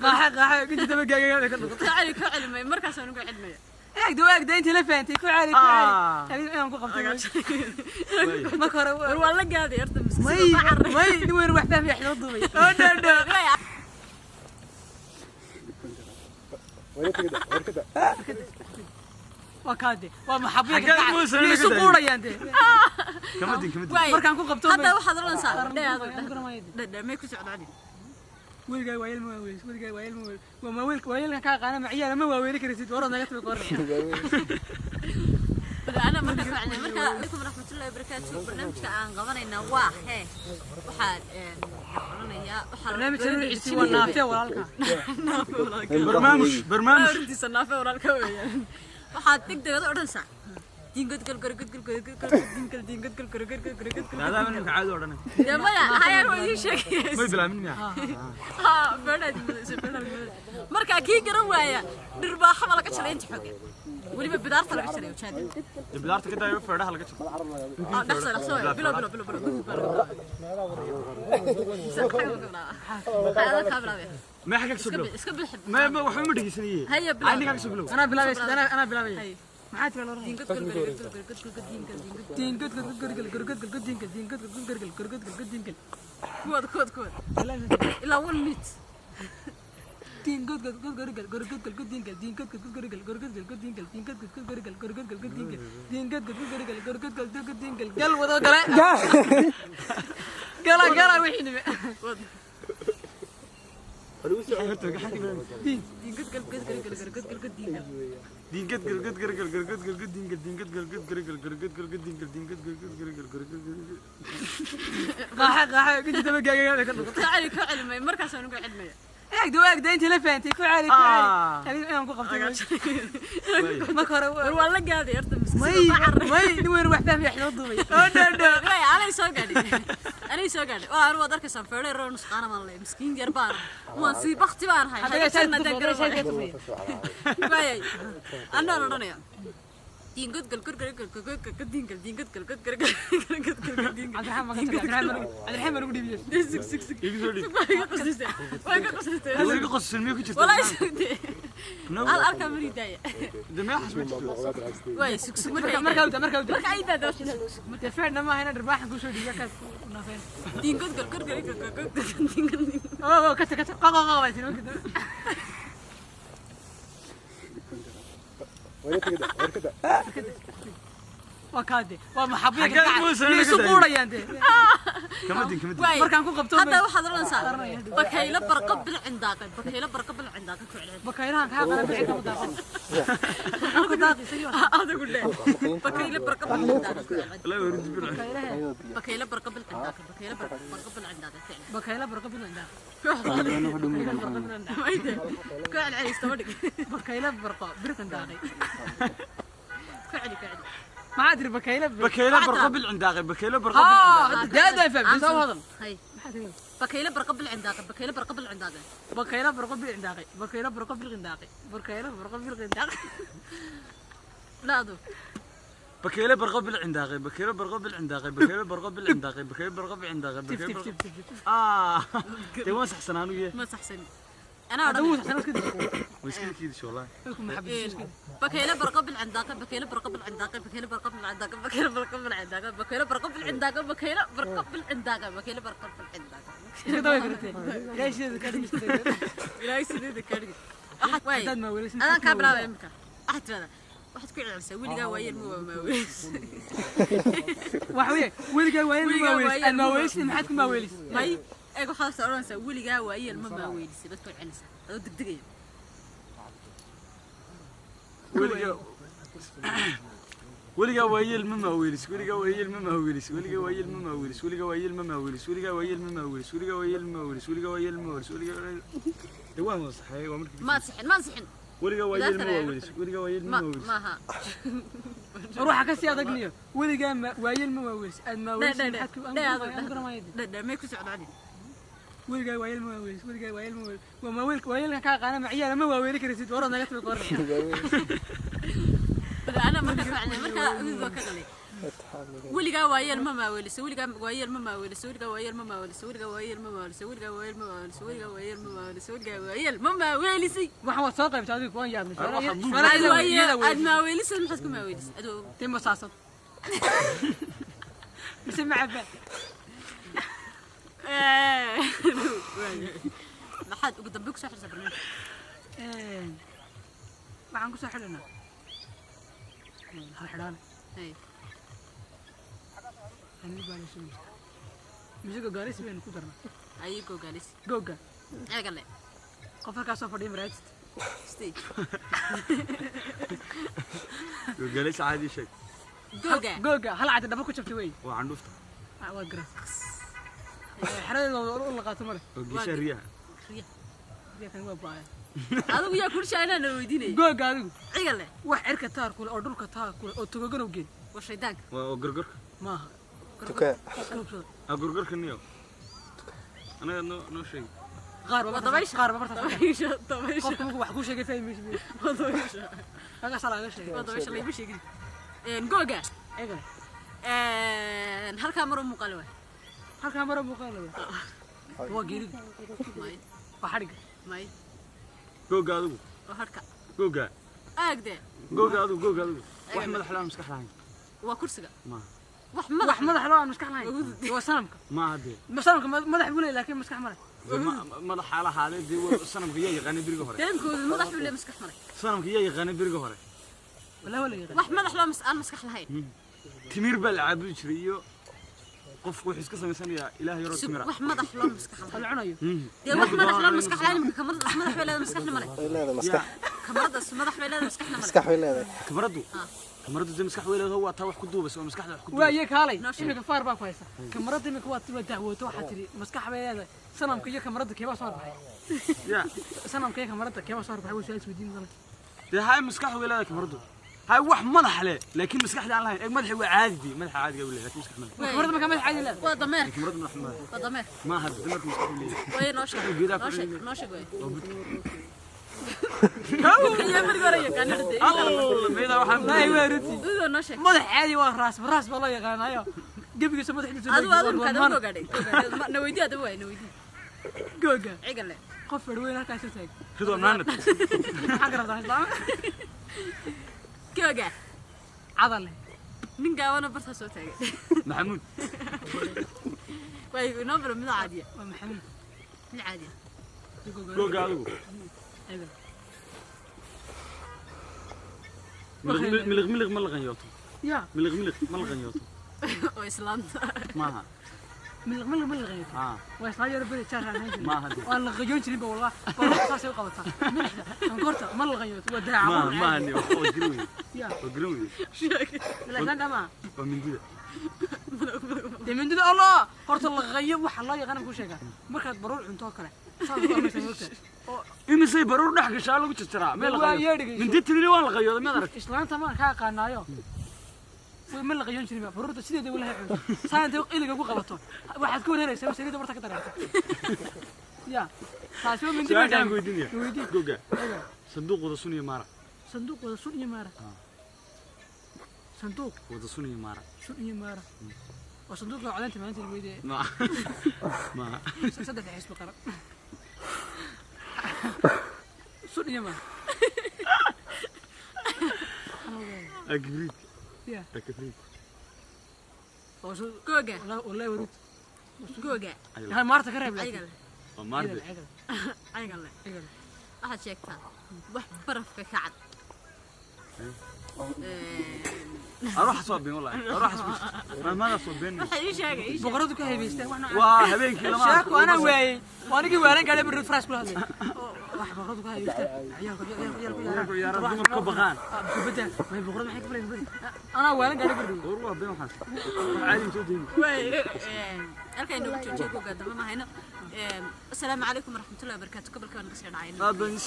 قاحة كنت تبقى كعلي كعلي مركز أنا قاعد مية واقد أنت لفنتي كعلي كعلي أنا قفت ما كره والله قاعد يرتم ما وين روحت في إحنا الضوي وكادي ومحبين يسوقون يا أنت كمدين مركان كون قبتون هذا واحد رنا صار لا ما يكون سعد عليه ويلقى ويل مويل ويلقى ويل مويل ويل كان قانا معي أنا ما ويلك رسيت ورا نجت بالقرن أنا مركز فعلا مركز لكم رحمة الله وبركاته برنامج كان قبنا إنه واحد وحال برنامج العيسي والنافع ولا برنامج دي صنافة ولا الكوي وحال تقدر تقول ساعة دينقد هذا من عاد ورنا يا مايا هاي هو شيء ما يبلا مني برنامج مركز كي قروايا دربا حمل كشري أنت حقي ولي بدار طلع كشري وشادي بدارت كده يوفر ده حلقة دخل بلا هذا كاميرا ما حقك سبلو اسكب الحب ما وحنا مدري سنية هيا بلا عندك حق سبلو أنا بلا أنا بلا ما حد ولا دين كود إلا أول ميت دين قاحة كنت تبقى كعلي مركز أنا قاعد مية واقد أنت لفنتي كعلي أنا قفت ما كره والله قاعد يرتم ما وين روحت في إحنا الضوي أنا يسوق قاعد وأنا وذاك سافر رون سقانا مالي مسكين جربان وانسي بختي بان هاي أنا رانيا دين قد الحين أقول لي ولا يسوي الأركان مريداية دمياء حسبت واي سكسك مركب عيدا دوش متفعنا ما هنا رباح نقول شو دي كات نافين دين قد كت قاقا وكادي ومحبين يسوقون يا أنت كمدين مركان كون قبتون هذا واحد رنا صار بكيلا برقب عندك بكيلا كان قانا بعيد مدافع أنا كنت أعطي سيوة هذا أقول له بكيلا برقب عندك لا يرد بيرح بكيلا برقب عندك بكيلا برقب عندك ما يدري كعل علي استودك بكيلا برقب عندك كعلي ما أدري بكيلا برقب العنداقي بكيلا برقب العنداقي ده فهم بيسوي هذا هاي بكيلا برقب العنداقي بكيلا برقب العنداقي لا دو بكيلا برقب العنداقي تبغى سحسن أنا وياه ما سحسن أنا أدوس أنا كده وش كذا شو والله بكيلا برقب العنداقي بكيلا برقب العنداقي ليش أنا كابلا يمكن أحد هذا واحد كل عرسه ولي جا ويل ما ويلس وحوي ولي جا ويل ما ويلس ما حد ما ويلس ماي ايغو خلاص اورانسا ولي جا ويل ما ويلس dadku عنسا oo degdegay ولي جا ويل ما ويلس دوام صحيح ما صحن ولي جا ويل ما ما روح كسي أدقنيه ولي جا ويل ما ويلس لا ما يكون سعد عليه ولي جا ويل ما ويلس ويل كان قانا معي أنا ما ويلك رسيت ورا نجت بالقرن أنا مركز فعلا مركز أقول ذا كذا weligaa waayeel ma maaweeliso weligaa waayeel ma maaweeliso weligaa waayeel ma maaweeliso weligaa waayeel ma maaweeliso weligaa waayeel ma maaweeliso weligaa waayeel ma maaweeliso weligaa waayeel ma maaweelisay waxaan waad soo qaybtay adigu kuwan yaabnay aad maaweelisay maxaad ku maaweelisay adoo timo saasad mise macaba maxaad ugu dambe ku soo xirsa barnaamij waxaan ku soo xidhanaa hal xidhaan musiga gaaris baynu ku darnaa ayay gogaalis googa eegale qof halkaas soo fadhiya maraajid stage Galis caadi shay. googa hal cad dhaba ku jabtay wey Waa candufta. waa garas xaradeeda la qaato mare Gisha riyaha. kan waa baay adigu yaa kurshaayna na weydiinay googa adigu eegale wax cirka taar kule oo dhulka taar kule oo togogan u geey waa shaydaanka Waa gorgor. maaha tuka Gorgorka niyo. Anaga no shay. qaar qaar babarta dabaysha qofka markuu wax ku sheegay fahmayso dabaysha kaga salaaga sheegay dabaysha la iba sheegay googa eegale halkaa maro muuqaal waay halkaa maro muuqaal waa geerid may waa xadhig may Googa adigu. waa harka Googa. aagde Googa adigu. Wax madax laan iska xalayn. waa kursiga Ma. wax wax madax madax loo aan maskax lahayn waa sanamka Ma hadee. sanamka madax buu leeyahay laakiin maskax ma leh Madax xala xaaladii sanamka yaa yaqaan biriga hore. deemkooda madax uu leeyahay maskax maray Sanamka yaa yaqaan biriga hore. wala yaqaan wax madax loo aan maskax lahayn Timir bal caabudi jiray iyo qofku wuxuu iska sameysanayaa ilaahay yaro timira. wax madax loo maskax lahayn la cunayo dee wax madax loo maskax lahayn kamarada madax bay leedahay maskaxna male leeda maskax kamarada madax bay leedahay maskaxna male maskax way leedahay Kamaradu dee maskax weeyleedo waa taa wax ku duubay oo maskaxda wax ku duubay. waa iyaga kaalay imika faar baa ku haysa kamarada imika waa dacwooto waxaa tiri maskax bay leedahay sanamka iyo kamarada keebaa soo baxay Ya. sanamka iyo kamarada keebaa soo baxay way soo isweydiin doonaa Dee hay maskax weeyleedo kamaradu. Hay wax madax leh laakiin maskaxda aan lahayn. Madax waa caadi, madaxa caadiga weeyleedo laakiin maskax ma leh. kamarada markaa madax caadi leedahay waa dameer Kamaradu madax ma leh. waa dameer Ma hadda dumarku maskax weeyleedo. way noo sheeg Geedaa noo ku sheeg dhigay. noo sheeg way kaw yaa markii hore yaqaan hade Allah meeda waxaan ay waa ruti idoo noo sheeg madax caadi waa raas baa loo yaqaanayo gebigiisa madaxiisa adigu kaada ugu gaadhay na weydii adigu way na weydii googa eegale qof fadweyn halkaas soo taag ridoo naanad. maxaa ka rabtaa islaam googa cadal nin gaabana barta soo taagay Maxamuud. way inoo baro mid caadiya waa maxamed mid caadiya Googa adigu. eegale Milig ma laqan yooto. ya Milig ma laqan yooto. oo islaamta Maaha. ملغي ويصير بري ترى ما هدي والله غيون شري والله والله صار قبطها انقرته ما لغيوت وداع ما هني وجروي يا وجروي لا لا ما ومن دي من دي الله horta la qayo wax la yaqaan ku sheega markaad baruur cunto kale imisay baruur dhax gashaa lagu jarjaraa meel la qayo min ditri waa la qayo ma arag islaanta ma ka qaanaayo ما اللي غيون شريمة برورة سيدة ولا هي عود ساعة إلي جابوا قبضته واحد كون هنا يسوي سيدة مرتك ترى يا فاشوا من دي جاي الدنيا جوجا صندوق وضسوني مارا صندوق وضسوني مارا صندوق وضسوني مارا سوني مارا وصندوق لو علنت ما أنت الويدي ما صدق في حسب قرار سوني مارا أكبريت يا أكبريت جوجا والله ورد جوجا هاي مارتا كريم أيقل مارد أيقل أحد شيكتان وح برف كعد أروح أصوبين والله أروح أصوبين ما أصوبين إيش بقرضك هاي بيستة وهبين كلا ما شاك وأنا وين وأنا كي وأنا قاعد برد فراش كل هذا واحد بقرضك هاي بيستة يا رب كبغان بدأ ما بقرض محيك برد أنا وأنا قاعد برد والله بين وحش عادي تودين أركي إنه بتشوفه جوجا تمام هنا السلام عليكم ورحمة الله وبركاته قبل كان قصير عين هذا